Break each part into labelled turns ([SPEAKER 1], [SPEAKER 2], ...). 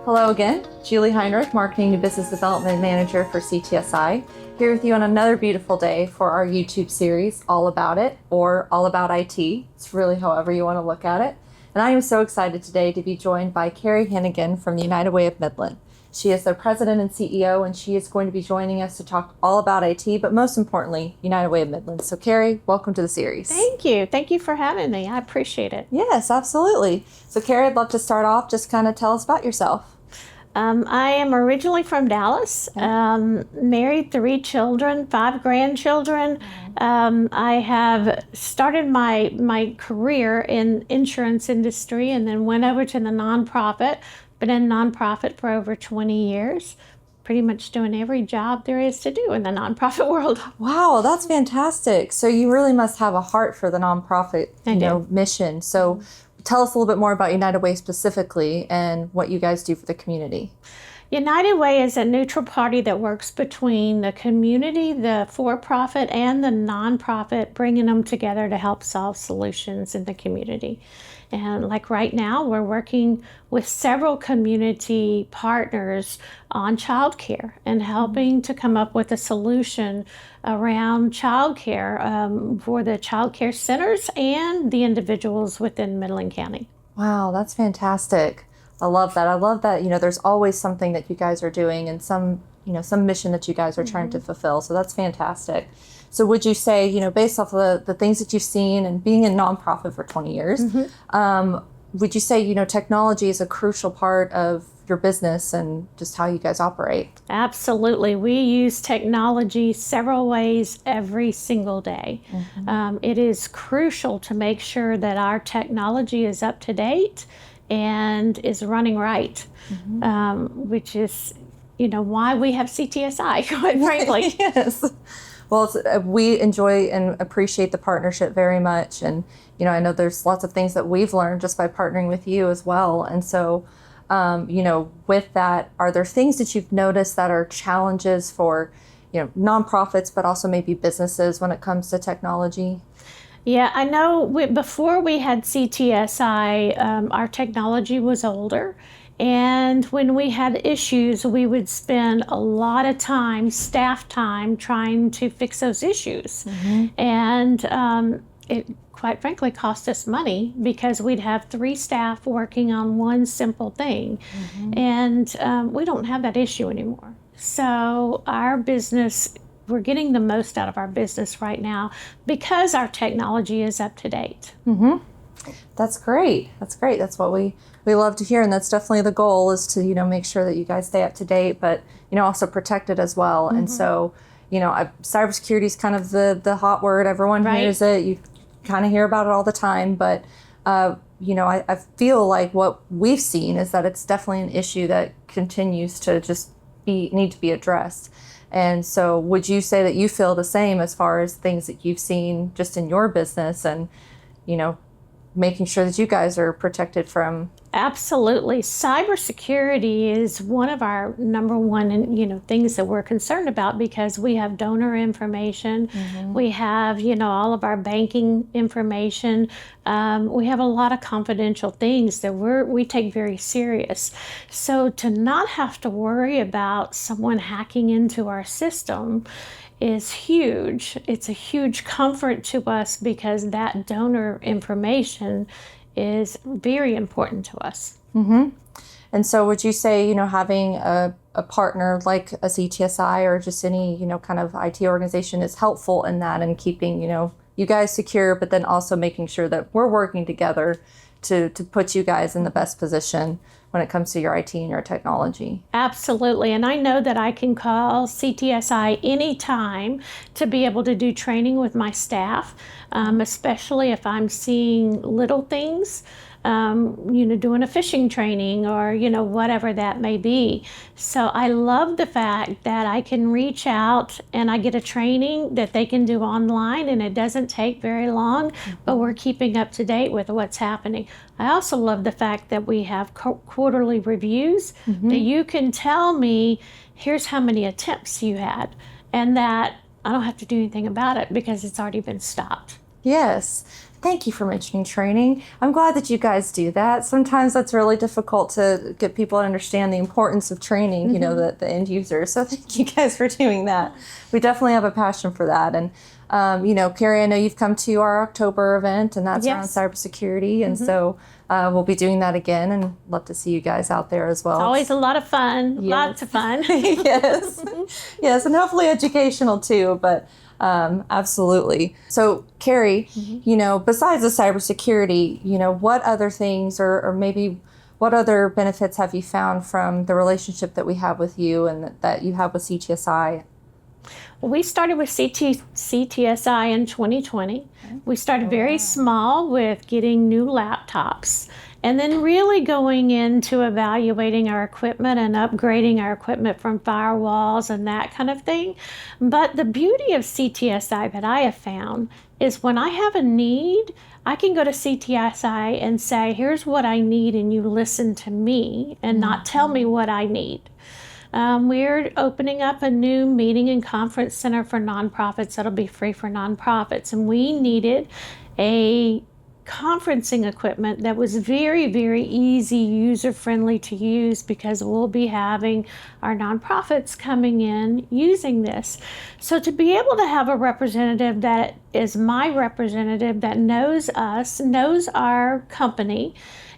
[SPEAKER 1] Hello again, Julie Heinrich, Marketing and Business Development Manager for CTSI, here with you on another beautiful day for our YouTube series, All About It, or All About IT. It's really however you want to look at it. And I am so excited today to be joined by Kari Hennagin from the United Way of Midland. She is their president and CEO, and she is going to be joining us to talk all about IT, but most importantly, United Way of Midland. So Kari, welcome to the series.
[SPEAKER 2] Thank you. Thank you for having me. I appreciate it.
[SPEAKER 1] Yes, absolutely. So Kari, I'd love to start off, just kind of tell us about yourself.
[SPEAKER 2] I am originally from Dallas, married, 3 children, 5 grandchildren. I have started my career in insurance industry and then went over to the nonprofit. Been in nonprofit for over 20 years, pretty much doing every job there is to do in the nonprofit world.
[SPEAKER 1] Wow, that's fantastic. So you really must have a heart for the nonprofit mission. So tell us a little bit more about United Way specifically and what you guys do for the community.
[SPEAKER 2] United Way is a neutral party that works between the community, the for-profit, and the nonprofit, bringing them together to help solve solutions in the community. And like right now, we're working with several community partners on childcare and helping to come up with a solution around childcare for the childcare centers and the individuals within Midland County.
[SPEAKER 1] Wow, that's fantastic. I love that. I love that, there's always something that you guys are doing and some mission that you guys are trying to fulfill. So that's fantastic. So would you say, based off of the things that you've seen and being in nonprofit for 20 years, would you say, technology is a crucial part of your business and just how you guys operate?
[SPEAKER 2] Absolutely. We use technology several ways every single day. It is crucial to make sure that our technology is up to date and is running right, which is, why we have CTSI, quite frankly.
[SPEAKER 1] Yes. Well, we enjoy and appreciate the partnership very much. And, I know there's lots of things that we've learned just by partnering with you as well. And so, with that, are there things that you've noticed that are challenges for, nonprofits, but also maybe businesses when it comes to technology?
[SPEAKER 2] Yeah, I know before we had CTSI, our technology was older. And when we had issues, we would spend a lot of time, staff time, trying to fix those issues. And it quite frankly cost us money because we'd have 3 staff working on one simple thing. And we don't have that issue anymore. So our business, we're getting the most out of our business right now because our technology is up to date.
[SPEAKER 1] That's great. That's great. That's what we love to hear. And that's definitely the goal, is to, make sure that you guys stay up to date, but, also protect it as well. And so, cybersecurity is kind of the hot word. Everyone hears it. You kind of hear about it all the time. But, I feel like what we've seen is that it's definitely an issue that continues to just need to be addressed. And so would you say that you feel the same as far as things that you've seen just in your business and, making sure that you guys are protected from?
[SPEAKER 2] Absolutely. Cybersecurity is one of our number one, things that we're concerned about because we have donor information. We have, all of our banking information. We have a lot of confidential things that we take very serious. So to not have to worry about someone hacking into our system is huge. It's a huge comfort to us because that donor information is very important to us.
[SPEAKER 1] And so would you say, having a partner like a CTSI or just any, kind of IT organization is helpful in that and keeping, you guys secure, but then also making sure that we're working together to put you guys in the best position when it comes to your IT and your technology?
[SPEAKER 2] Absolutely. And I know that I can call CTSI anytime to be able to do training with my staff, especially if I'm seeing little things, doing a fishing training or, whatever that may be. So I love the fact that I can reach out and I get a training that they can do online and it doesn't take very long, but we're keeping up to date with what's happening. I also love the fact that we have quarterly reviews that you can tell me, here's how many attempts you had, and that I don't have to do anything about it because it's already been stopped.
[SPEAKER 1] Yes. thank you for mentioning training. I'm glad that you guys do that. Sometimes that's really difficult to get people to understand the importance of training, you know, the end user. So thank you guys for doing that. We definitely have a passion for that. And, you know, Kari, I know you've come to our October event, and that's around cybersecurity. And so we'll be doing that again, and love to see you guys out there as well.
[SPEAKER 2] It's always a lot of fun, lots of fun.
[SPEAKER 1] Yes. Yes, and hopefully educational too, but absolutely. So Kari, you know, besides the cybersecurity, you know, what other things or maybe what other benefits have you found from the relationship that we have with you and that you have with CTSI?
[SPEAKER 2] We started with CTSI in 2020. We started very small with getting new laptops, and then really going into evaluating our equipment and upgrading our equipment from firewalls and that kind of thing. But the beauty of CTSI that I have found is when I have a need, I can go to CTSI and say, here's what I need, and you listen to me and not tell me what I need. We're opening up a new meeting and conference center for nonprofits that'll be free for nonprofits. And we needed a conferencing equipment that was very, very easy, user-friendly to use, because we'll be having our nonprofits coming in using this. So to be able to have a representative that is my representative, that knows us, knows our company,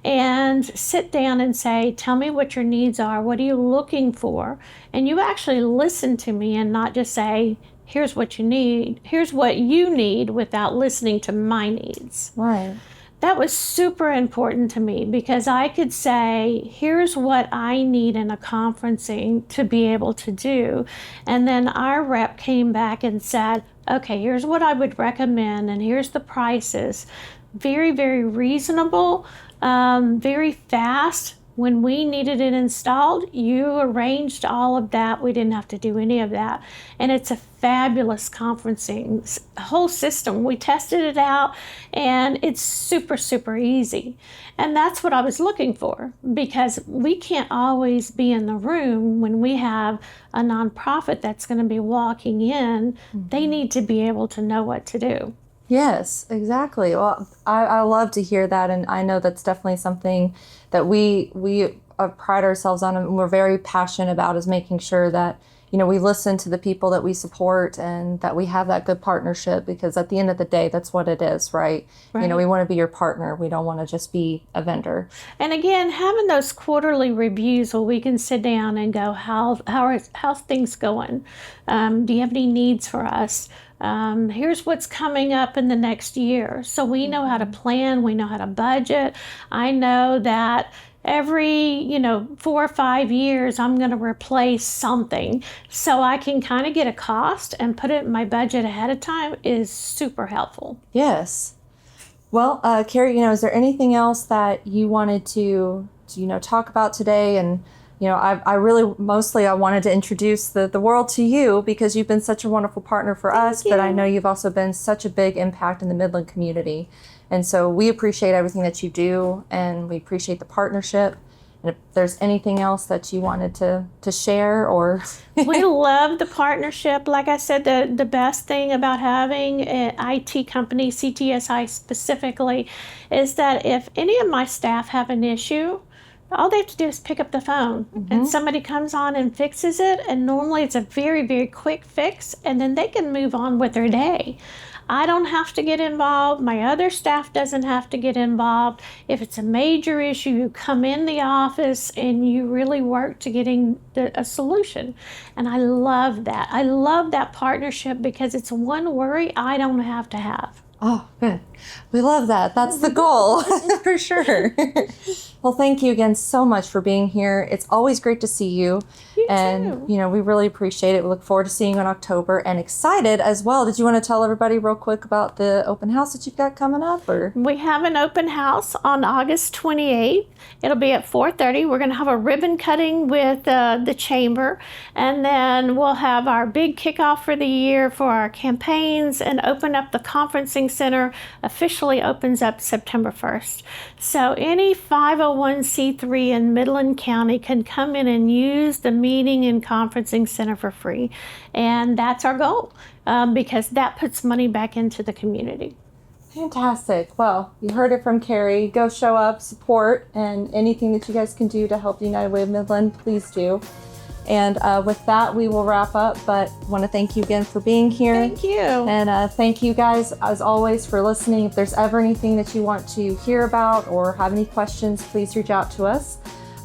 [SPEAKER 2] and sit down and say, tell me what your needs are, what are you looking for? And you actually listen to me and not just say, here's what you need, without listening to my needs.
[SPEAKER 1] Right.
[SPEAKER 2] That was super important to me, because I could say, here's what I need in a conferencing to be able to do. And then our rep came back and said, okay, here's what I would recommend, and here's the prices. Very, very reasonable, very fast. When we needed it installed, you arranged all of that. We didn't have to do any of that. And it's a fabulous conferencing whole system. We tested it out, and it's super, super easy. And that's what I was looking for, because we can't always be in the room when we have a nonprofit that's going to be walking in. They need to be able to know what to do.
[SPEAKER 1] Yes, exactly. Well, I love to hear that, and I know that's definitely something that we pride ourselves on, and we're very passionate about, is making sure that, you know, we listen to the people that we support and that we have that good partnership, because at the end of the day, that's what it is, right? You know, we want to be your partner. We don't want to just be a vendor.
[SPEAKER 2] And again, having those quarterly reviews where we can sit down and go, how's things going? Do you have any needs for us? Here's what's coming up in the next year. So we know how to plan, we know how to budget. I know that every 4 or 5 years I'm going to replace something, so I can kind of get a cost and put it in my budget ahead of time is super helpful.
[SPEAKER 1] Yes. Well, Kari, is there anything else that you wanted to talk about today? And I really mostly I wanted to introduce the world to you, because you've been such a wonderful partner for us, but I know you've also been such a big impact in the Midland community. And so we appreciate everything that you do, and we appreciate the partnership. And if there's anything else that you wanted to share, or...
[SPEAKER 2] We love the partnership. Like I said, the best thing about having an IT company, CTSI specifically, is that if any of my staff have an issue, all they have to do is pick up the phone, and somebody comes on and fixes it. And normally it's a very, very quick fix, and then they can move on with their day. I don't have to get involved. My other staff doesn't have to get involved. If it's a major issue, you come in the office and you really work to getting a solution. And I love that. I love that partnership, because it's one worry I don't have to have.
[SPEAKER 1] Oh, good. We love that. That's the goal, for sure. Well, thank you again so much for being here. It's always great to see you.
[SPEAKER 2] You
[SPEAKER 1] and,
[SPEAKER 2] too.
[SPEAKER 1] We really appreciate it. We look forward to seeing you in October, and excited as well. Did you want to tell everybody real quick about the open house that you've got coming up? Or
[SPEAKER 2] we have an open house on August 28th. It'll be at 4:30. We're going to have a ribbon cutting with the chamber, and then we'll have our big kickoff for the year for our campaigns, and open up the conferencing center. Officially opens up September 1st. So any 501c3 in Midland County can come in and use the meeting and conferencing center for free. And that's our goal, because that puts money back into the community.
[SPEAKER 1] Fantastic. Well, you heard it from Kari. Go show up, support, and anything that you guys can do to help the United Way of Midland, please do. And with that, we will wrap up, but want to thank you again for being here.
[SPEAKER 2] Thank you.
[SPEAKER 1] And thank you guys, as always, for listening. If there's ever anything that you want to hear about or have any questions, please reach out to us.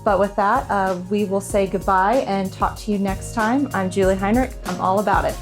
[SPEAKER 1] But with that, we will say goodbye and talk to you next time. I'm Julie Heinrich. I'm all about it.